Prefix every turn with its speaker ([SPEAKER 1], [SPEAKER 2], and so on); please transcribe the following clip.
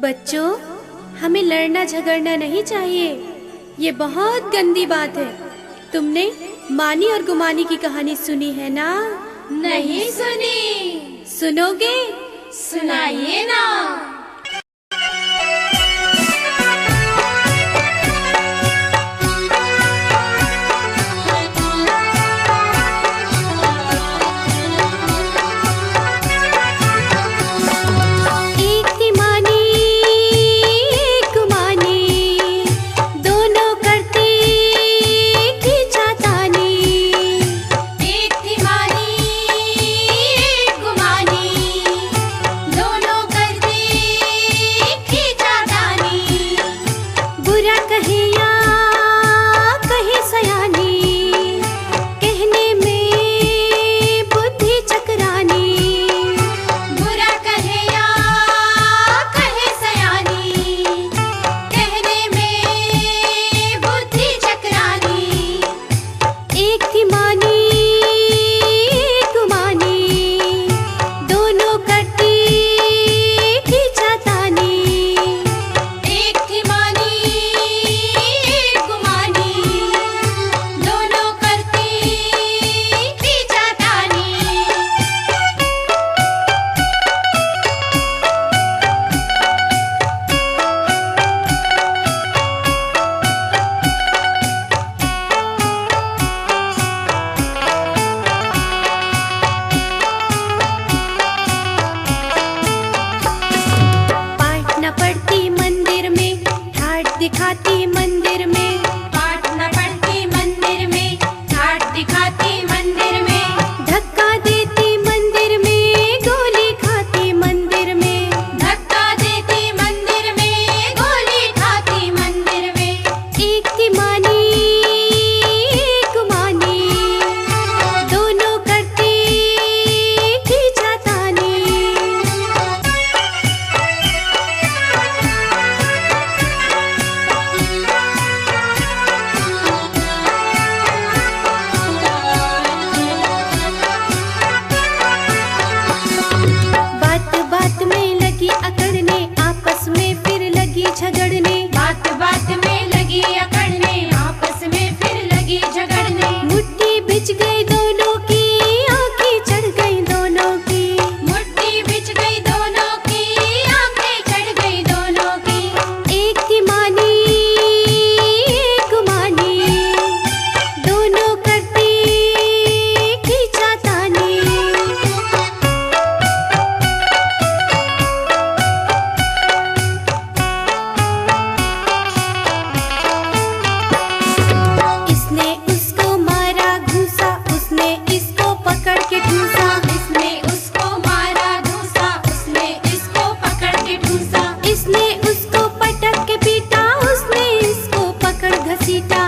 [SPEAKER 1] बच्चों, हमें लड़ना झगड़ना नहीं चाहिए। ये बहुत गंदी बात है। तुमने मानी और गुमानी की कहानी सुनी है ना?
[SPEAKER 2] नहीं सुनी।
[SPEAKER 1] सुनोगे?
[SPEAKER 2] सुनाइए ना।
[SPEAKER 1] दिखाती मंदिर में,
[SPEAKER 2] पाठ न पढ़ती मंदिर में, ठाट दिखाती मंदिर में,
[SPEAKER 1] धक्का देती मंदिर में, गोली खाती मंदिर में,
[SPEAKER 2] धक्का देती मंदिर में, गोली खाती मंदिर में।
[SPEAKER 1] एक थी मानी एक गुमानी, दोनों करती खींचातानी। अकड़ने आपस में फिर लगी झगड़ने,
[SPEAKER 2] बात बात में लगी अकड़ने, आपस में फिर लगी झगड़ने।
[SPEAKER 1] मुट्ठी बिछ गई दोनों की, आंखें चढ़ गई दोनों की,
[SPEAKER 2] मुट्ठी बिछ गई दोनों की, आंखें चढ़ गई दोनों की।
[SPEAKER 1] एक थी मानी एक गुमानी, दोनों करती खींचातानी।
[SPEAKER 2] इसने उसको पटक के पीटा, उसने इसको पकड़ घसीटा।